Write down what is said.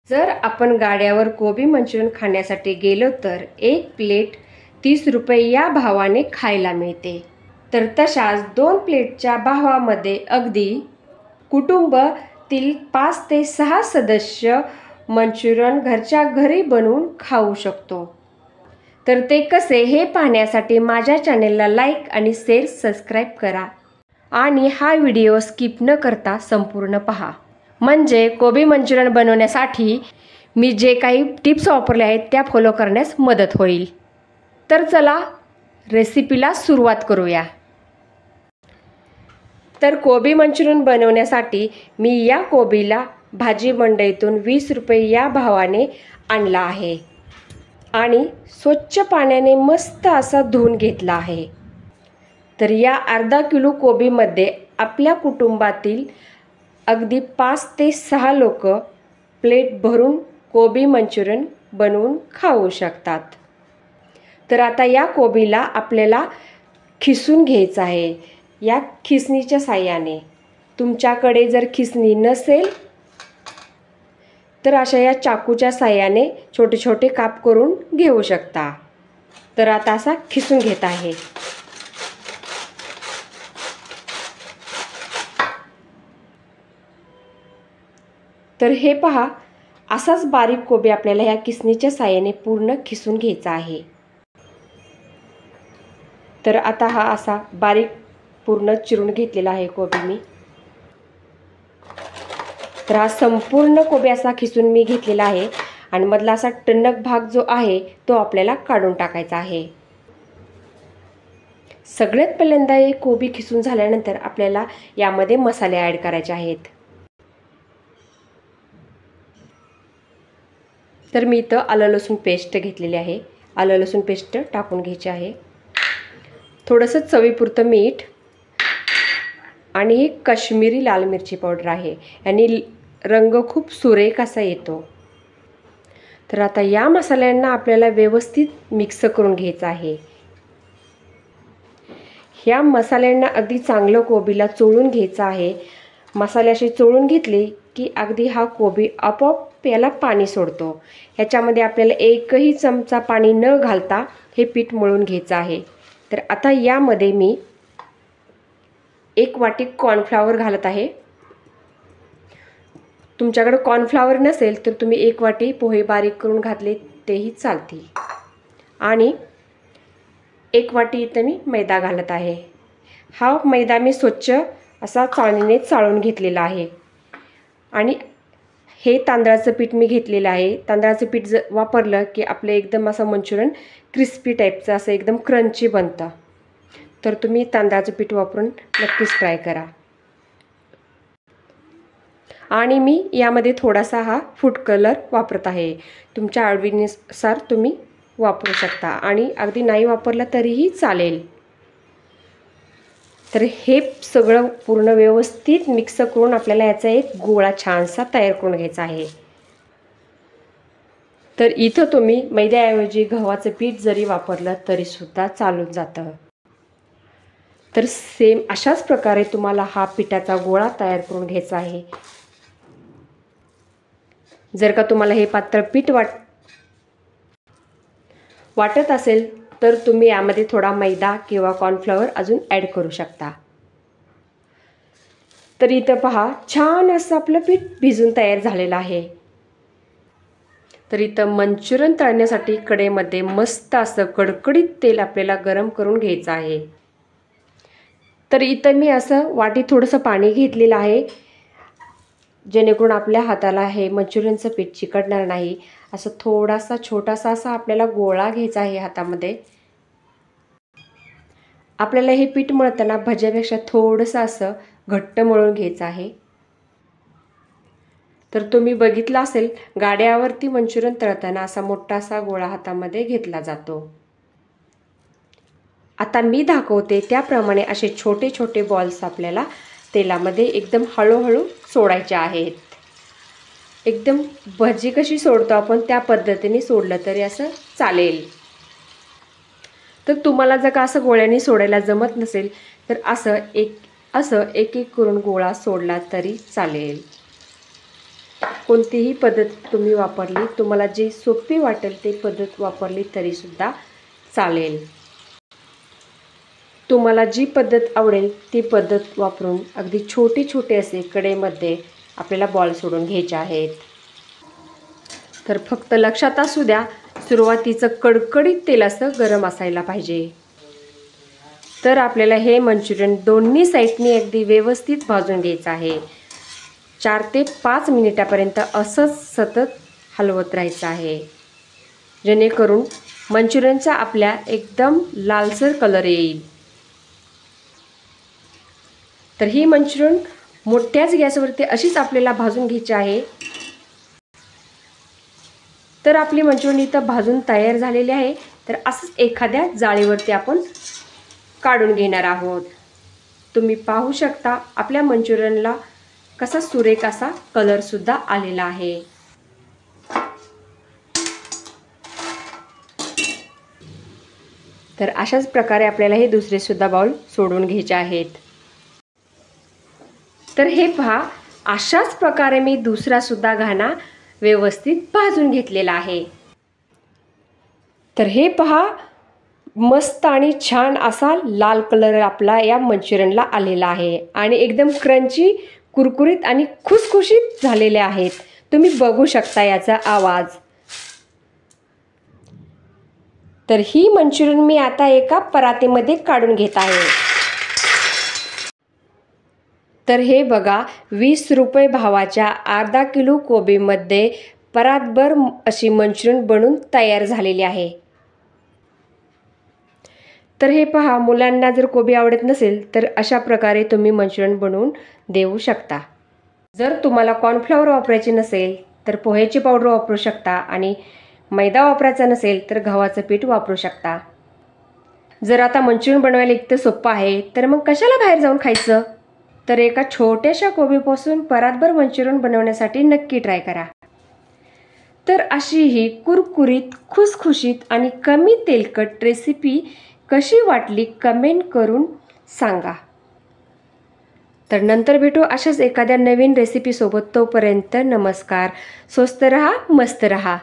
जर आपण गाड्यावर कोबी मंचुरियन खाण्यासाठी गेलो तर एक प्लेट 30 रुपये या भावाने खायला मिळते। तर तशाच 2 प्लेटच्या भावामध्ये अगदी कुटुंबातील 5 ते 6 सदस्य मंचुरियन घरच्या घरी बनवून खाऊ शकतो। तर ते कसे हे पाहण्यासाठी माझ्या चॅनेलला लाईक आणि शेअर सबस्क्राईब करा आणि हा व्हिडिओ स्किप न करता संपूर्ण पहा। म्हणजे कोबी मंचुरियन बनवण्यासाठी मी जे काही टिप्स वापरले आहेत त्या फॉलो करण्यास मदत होईल। तर चला रेसिपीला सुरुवात करूया। तर कोबी मंचुरियन बनवण्यासाठी मी या कोबीला भाजी मंडईतून 20 रुपये या भावाने आणला आहे आणि स्वच्छ पाण्याने मस्त असा धुवून घेतला आहे। तर या अर्धा किलो कोबीमध्ये आपल्या कुटुंबातील अगदी 5 ते 6 लोक प्लेट भरून कोबी मंचुरियन बनवून खाऊ शकतात। तर आता या कोबीला आपल्याला खिसून घ्यायचं आहे या खिसणीच्या साहाय्याने। तुमच्याकडे जर खिसणी नसेल तर अशा या चाकूच्या साहाय्याने छोटे छोटे काप करून घेऊ शकता। तर आता असा खिसून घेत आहे। तर हे पहा, असाच बारीक कोबी आपल्याला या किसणीच्या साहाय्याने पूर्ण खिसून घ्यायचा आहे। तर आता हा असा बारीक पूर्ण चिरून घेतलेला आहे कोबी मी। तर हा संपूर्ण कोबी असा खिसून मी घेतलेला आहे आणि मधला असा टणक भाग जो आहे तो आपल्याला काढून टाकायचा आहे। सगळ्यात पहिल्यांदा हे कोबी खिसून झाल्यानंतर आपल्याला यामध्ये मसाले ॲड करायचे आहेत। तर मी इथं आलं लसूण पेस्ट घेतलेली आहे। आलं लसूण पेस्ट टाकून घ्यायची आहे। थोडंसं चवीपुरतं मीठ आणि ही काश्मीरी लाल मिरची पावडर आहे। याने रंग खूप सुरेख असा येतो। तर आता या मसाल्यांना आपल्याला व्यवस्थित मिक्स करून घ्यायचं आहे। ह्या मसाल्यांना अगदी चांगलं कोबीला चोळून घ्यायचं आहे। मसाले असे चोळून घेतले की अगदी हा कोबी आपोआप याला पाणी सोडतो। ह्याच्यामध्ये आपल्याला एकही चमचा पाणी न घालता हे पीठ मळून घ्यायचं आहे। तर आता यामध्ये मी 1 वाटी कॉर्नफ्लॉवर घालत आहे। तुमच्याकडे कॉर्नफ्लॉवर नसेल तर तुम्ही 1 वाटी पोहे बारीक करून घातले तेही चालतील। आणि 1 वाटी इथं मी मैदा घालत आहे। हा मैदा मी स्वच्छ असा चाळणीने चाळून घेतलेला आहे। आणि हे तांदळाचं पीठ मी घेतलेलं आहे। तांदळाचं पीठ वापरलं की आपलं एकदम असं मंचुरियन क्रिस्पी टाईपचं असं एकदम क्रंची बनतं। तर तुम्ही तांदळाचं पीठ वापरून नक्कीच ट्राय करा। आणि मी यामध्ये थोडासा हा फूड कलर वापरत आहे। तुमच्या आवडीनुसार तुम्ही वापरू शकता आणि अगदी नाही वापरला तरीही चालेल। तर हे सगळं पूर्ण व्यवस्थित मिक्स करून आपल्याला याचा एक गोळा छानसा तयार करून घ्यायचा आहे। तर इथं तुम्ही मैद्याऐवजी गव्हाचं पीठ जरी वापरलं तरी सुद्धा चालून जातं। तर सेम अशाच प्रकारे तुम्हाला हा पिठाचा गोळा तयार करून घ्यायचा आहे। जर का तुम्हाला हे पातळ पीठ वाटत असेल तर तुम्ही यामध्ये थोडा मैदा किंवा कॉर्नफ्लॉवर अजून ॲड करू शकता। तर इथं पहा, छान असं आपलं पीठ भिजून तयार झालेलं आहे। तर इथं मंचुरियन तळण्यासाठी कढईमध्ये मस्त असं कडकडीत तेल आपल्याला गरम करून घ्यायचं आहे। तर इथं मी असं वाटी थोडंसं पाणी घेतलेलं आहे जेणेकरून आपल्या हाताला हे मंचुरियनचं पीठ चिकटणार नाही। असं थोडासा छोटासा असा आपल्याला गोळा घ्यायचा आहे हातामध्ये। आपल्याला हे पीठ मळताना भज्यापेक्षा थोडंसं असं घट्ट मळून घ्यायचं आहे। तर तुम्ही बघितलं असेल गाड्यावरती मंचुरियन तळताना असा मोठासा गोळा हातामध्ये घेतला जातो। आता मी दाखवते त्याप्रमाणे असे छोटे छोटे बॉल्स आपल्याला तेलामध्ये एकदम हळूहळू सोडायचे आहेत। एकदम भजी कशी सोडतो आपण त्या पद्धतीने सोडलं तरी असं चालेल। तर तुम्हाला जर का असं गोळ्यांनी सोडायला जमत नसेल तर असं एक एक करून गोळा सोडला तरी चालेल। कोणतीही पद्धत तुम्ही वापरली, तुम्हाला जी सोपी वाटेल ते पद्धत वापरली तरीसुद्धा चालेल. तुम्हाला जी पद्धत आवडेल ती पद्धत वापरून अगदी छोटे छोटे असे कढईमध्ये आपल्याला बॉल सोडून घ्यायचे आहेत. तर फक्त लक्षात असू द्या, सुरुवातीचं कडकडीत तेल असं गरम असायला पाहिजे. तर आपल्याला हे मंचुरियन दोन्ही साईडनी अगदी व्यवस्थित भाजून घ्यायचं आहे. 4 ते 5 मिनिटापर्यंत असंच सतत हलवत राहायचं आहे, जेणेकरून मंचुरियनचा आपल्या एकदम लालसर कलर येईल. तर ही मंचुरियन मोठ्याच गॅसवरती अशीच आपल्याला भाजून घ्यायची आहे. तर आपली मंचुरियन इथं भाजून तयार झालेली आहे. तर असंच एखाद्या जाळीवरती आपण काढून घेणार आहोत. तुम्ही पाहू शकता आपल्या मंचुरियनला कसा सुरेख असा कलरसुद्धा आलेला आहे. तर अशाच प्रकारे आपल्याला हे दुसरेसुद्धा बाउल सोडून घ्यायचे आहेत. तर हे पहा, अशाच प्रकारे मी दुसरासुद्धा घाणा व्यवस्थित भाजून घेतलेला आहे. तर हे पहा, मस्त आणि छान असा लाल कलर आपला या मंचुरियनला आलेला आहे आणि एकदम क्रंची, कुरकुरीत आणि खुसखुशीत झालेले आहेत. तुम्ही बघू शकता याचा आवाज. तर ही मंचुरियन मी आता एका परातीमध्ये काढून घेत आहे. तर हे बघा, 20 रुपये भावाच्या अर्धा किलो कोबीमध्ये परातभर अशी मंचुरियन बनून तयार झालेली आहे. तर हे पहा, मुलांना जर कोबी आवडत नसेल तर अशा प्रकारे तुम्ही मंचुरियन बनवून देऊ शकता. जर तुम्हाला कॉर्नफ्लॉवर वापरायचे नसेल तर पोह्याची पावडर वापरू शकता आणि मैदा वापरायचा नसेल तर गव्हाचं पीठ वापरू शकता. जर आता मंचुरियन बनवायला इतकं सोपं आहे तर मग कशाला बाहेर जाऊन खायचं. तर एका छोट्याशा कोबीपासून परातभर मंचुरियन बनवण्यासाठी नक्की ट्राय करा. तर अशी ही कुरकुरीत, खुसखुशीत आणि कमी तेलकट रेसिपी कशी वाटली कमेंट करून सांगा. तर नंतर भेटू अशाच एखाद्या नवीन रेसिपीसोबत. तोपर्यंत नमस्कार. स्वस्त रहा, मस्त रहा.